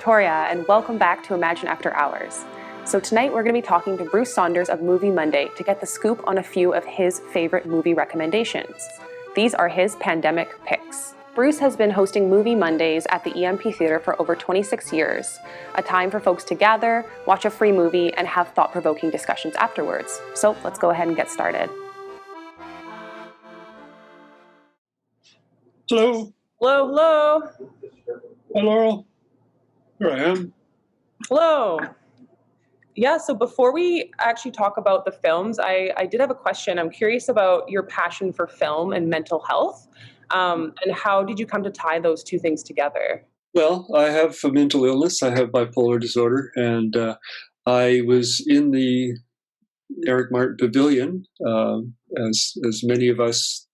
Victoria, and welcome back to Imagine After Hours. So tonight we're going to be talking to Bruce Saunders of Movie Monday to get the scoop on a few of his favorite movie recommendations. These are his pandemic picks. Bruce has been hosting Movie Mondays at the EMP Theatre for over 26 years, a time for folks to gather, watch a free movie, and have thought-provoking discussions afterwards. So let's go ahead and get started. Hello. Hello, hello. Hi, Laurel. Here I am. Hello. Yeah, so before we actually talk about the films, I did have a question. I'm curious about your passion for film and mental health, and how did you come to tie those two things together? Well, I have a mental illness. I have bipolar disorder, and I was in the Eric Martin Pavilion, as many of us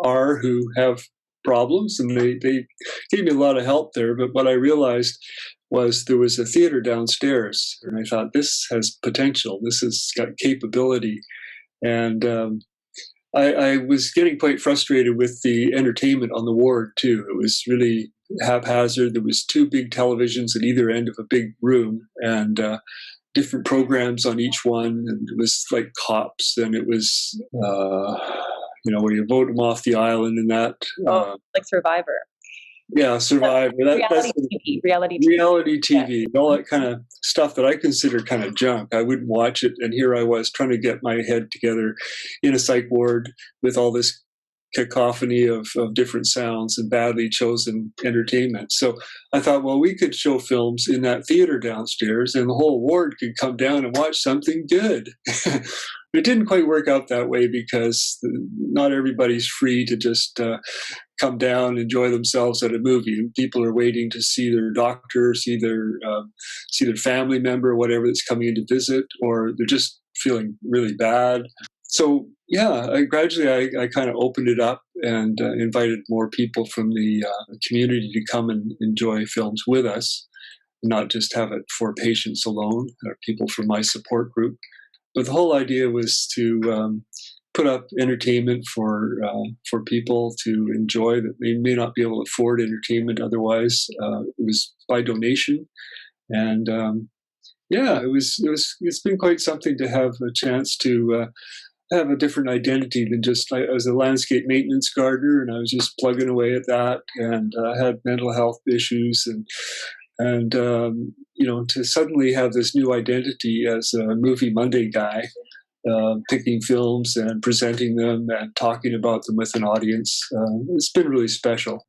are who have problems, and they gave me a lot of help there. But what I realized was there was a theater downstairs, and I thought, this has potential. This has got capability. And I was getting quite frustrated with the entertainment on the ward, too. It was really haphazard. There was two big televisions at either end of a big room, and different programs on each one. And it was like cops, and it was, where you vote them off the island and that. Like Survivor. Yeah, Survivor. Reality TV, all that kind of stuff that I consider kind of junk. I wouldn't watch it, and here I was trying to get my head together in a psych ward with all this cacophony of different sounds and badly chosen entertainment. So I thought, well, we could show films in that theater downstairs, and the whole ward could come down and watch something good. It didn't quite work out that way because not everybody's free to just come down and enjoy themselves at a movie. People are waiting to see their doctor, see their family member, whatever that's coming in to visit, or they're just feeling really bad. So yeah, I gradually kind of opened it up and invited more people from the community to come and enjoy films with us, not just have it for patients alone, or people from my support group. But the whole idea was to put up entertainment for people to enjoy that they may not be able to afford entertainment otherwise. It was by donation, and it's been quite something to have a chance to have a different identity than just I was a landscape maintenance gardener, and I was just plugging away at that, and I had mental health issues, and to suddenly have this new identity as a Movie Monday guy, picking films and presenting them and talking about them with an audience, it's been really special.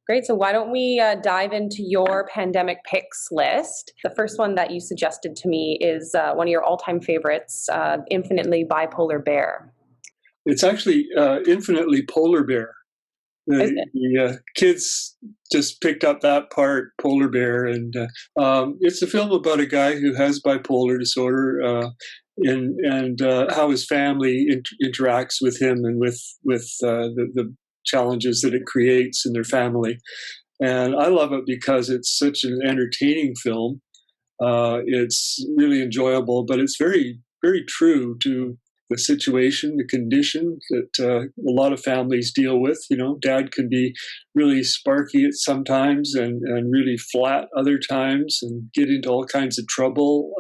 Great. So why don't we dive into your pandemic picks list? The first one that you suggested to me is one of your all-time favorites, Infinitely Bipolar Bear. It's actually Infinitely Polar Bear. The kids just picked up that part, Polar Bear, and it's a film about a guy who has bipolar disorder, and how his family interacts with him and with the challenges that it creates in their family. And I love it because it's such an entertaining film. It's really enjoyable, but it's very, very true to the situation, the condition that a lot of families deal with. Dad can be really sparky at sometimes and really flat other times and get into all kinds of trouble.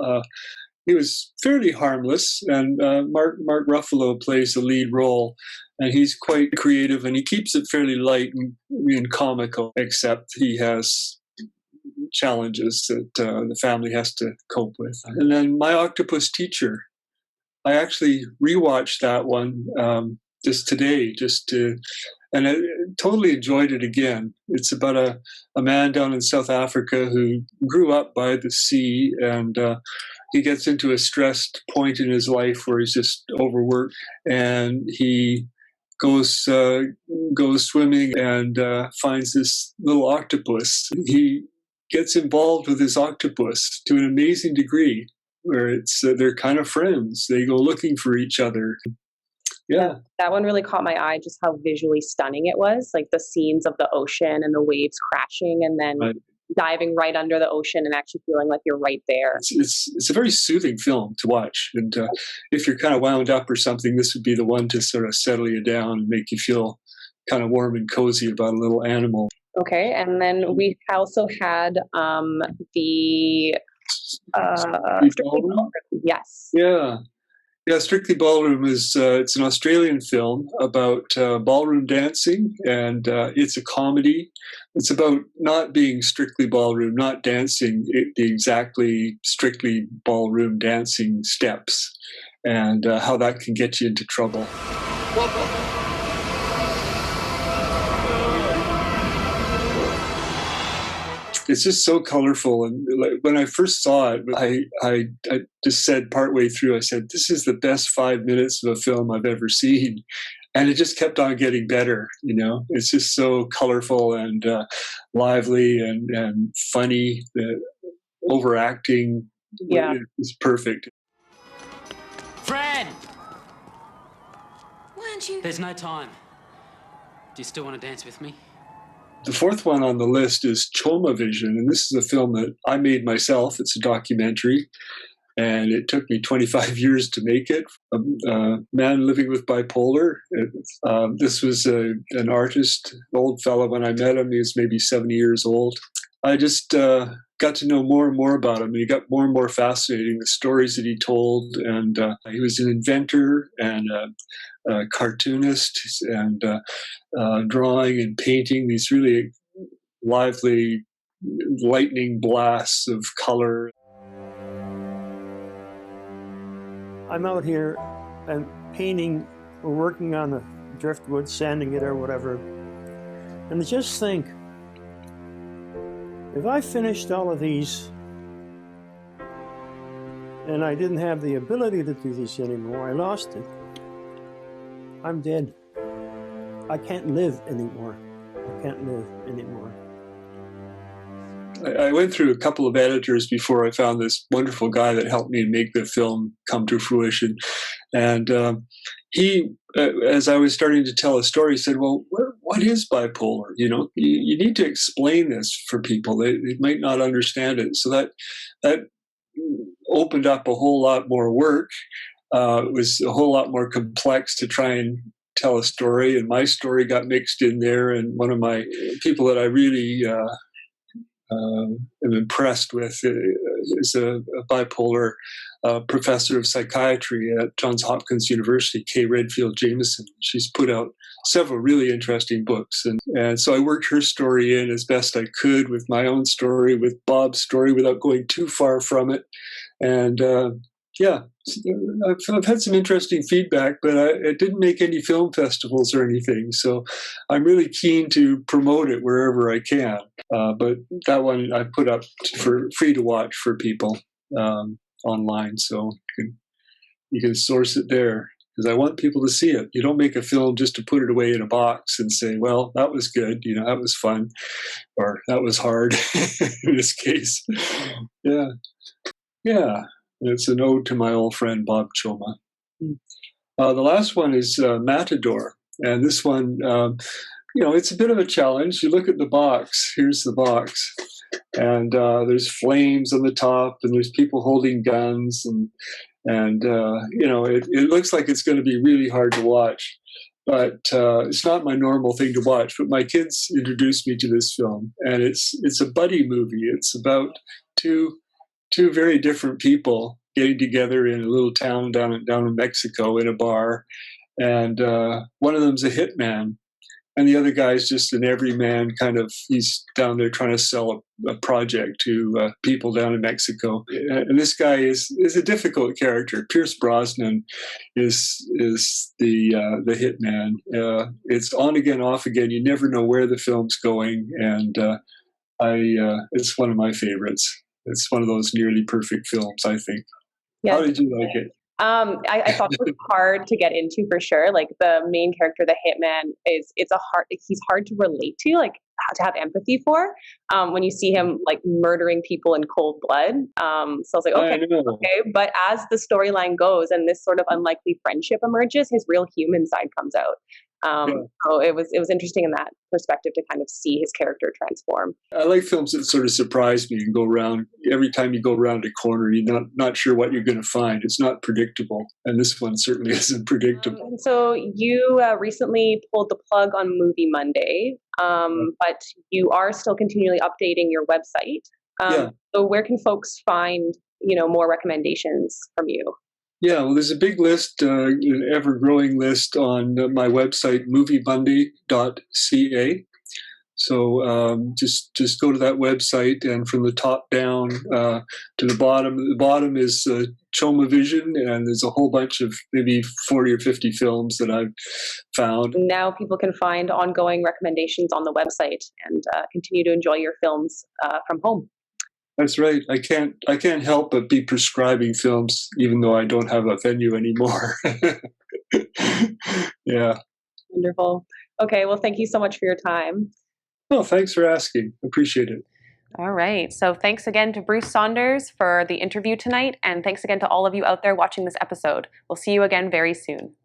He was fairly harmless, and Mark Ruffalo plays the lead role, and he's quite creative, and he keeps it fairly light and comical, except he has challenges that the family has to cope with. And then My Octopus Teacher, I actually rewatched that one just today, and I totally enjoyed it again. It's about a man down in South Africa who grew up by the sea, and he gets into a stressed point in his life where he's just overworked, and he goes swimming and finds this little octopus. He gets involved with this octopus to an amazing degree, where it's they're kind of friends. They go looking for each other. Yeah. That one really caught my eye, just how visually stunning it was, like the scenes of the ocean and the waves crashing, and then diving right under the ocean and actually feeling like you're right there. It's a very soothing film to watch, and if you're kind of wound up or something, this would be the one to sort of settle you down and make you feel kind of warm and cozy about a little animal. Okay, and then we also had the Strictly Ballroom? Ballroom. Yes. Yeah. Yeah, Strictly Ballroom is it's an Australian film about ballroom dancing, and it's a comedy. It's about not being strictly ballroom, not dancing the exactly strictly ballroom dancing steps, and how that can get you into trouble. It's just so colorful, and like, when I first saw it, I just said partway through, I said, "This is the best 5 minutes of a film I've ever seen," and it just kept on getting better. You know, it's just so colorful and lively and funny. The overacting, Yeah. is perfect. Fran! Weren't you? There's no time. Do you still want to dance with me? The fourth one on the list is Chomavision, and this is a film that I made myself. It's a documentary, and it took me 25 years to make it. A man living with bipolar. This was an artist, an old fellow. When I met him, he was maybe 70 years old. I just got to know more and more about him, and he got more and more fascinating, the stories that he told. And he was an inventor and a cartoonist, and drawing and painting these really lively lightning blasts of color. I'm out here and painting or working on the driftwood, sanding it or whatever. And just think, if I finished all of these and I didn't have the ability to do this anymore, I lost it. I'm dead. I can't live anymore. I can't live anymore. I went through a couple of editors before I found this wonderful guy that helped me make the film come to fruition. And he, as I was starting to tell a story, said, "Well, what is bipolar? You know, you need to explain this for people. They might not understand it." So that opened up a whole lot more work. It was a whole lot more complex to try and tell a story, and my story got mixed in there. And one of my people that I really am impressed with is a bipolar professor of psychiatry at Johns Hopkins University, Kay Redfield Jameson. She's put out several really interesting books. And so I worked her story in as best I could with my own story, with Bob's story, without going too far from it. And yeah, I've had some interesting feedback, but it didn't make any film festivals or anything. So I'm really keen to promote it wherever I can. But that one I put up for free to watch for people online, so you can source it there, because I want people to see it. You don't make a film just to put it away in a box and say, "Well, that was good, you know, that was fun," or "that was hard." In this case, yeah. It's an ode to my old friend Bob Choma. The last one is Matador, and this one, it's a bit of a challenge. You look at the box. Here's the box, and there's flames on the top, and there's people holding guns, and it looks like it's going to be really hard to watch. But it's not my normal thing to watch. But my kids introduced me to this film, and it's a buddy movie. It's about two very different people getting together in a little town down in Mexico in a bar, and one of them's a hitman, and the other guy's just an everyman kind of. He's down there trying to sell a project to people down in Mexico, and this guy is a difficult character. Pierce Brosnan is the hitman. It's on again, off again. You never know where the film's going, and it's one of my favorites. It's one of those nearly perfect films, I think. Yeah. How did you like it? I thought it was hard to get into for sure. Like the main character, the hitman, he's hard to relate to, like to have empathy for. When you see him like murdering people in cold blood. So I was like, okay. But as the storyline goes and this sort of unlikely friendship emerges, his real human side comes out. So it was interesting in that perspective to kind of see his character transform. I like films that sort of surprise me and go around. Every time you go around a corner, you're not sure what you're going to find. It's not predictable. And this one certainly isn't predictable. So you recently pulled the plug on Movie Monday, but you are still continually updating your website. So where can folks find, more recommendations from you? Yeah, well, there's a big list, an ever-growing list on my website, moviemonday.ca. So just go to that website, and from the top down to the bottom is Chomavision, and there's a whole bunch of maybe 40 or 50 films that I've found. Now people can find ongoing recommendations on the website and continue to enjoy your films from home. That's right. I can't help but be prescribing films, even though I don't have a venue anymore. Yeah. Wonderful. Okay. Well, thank you so much for your time. Oh, thanks for asking. Appreciate it. All right. So thanks again to Bruce Saunders for the interview tonight. And thanks again to all of you out there watching this episode. We'll see you again very soon.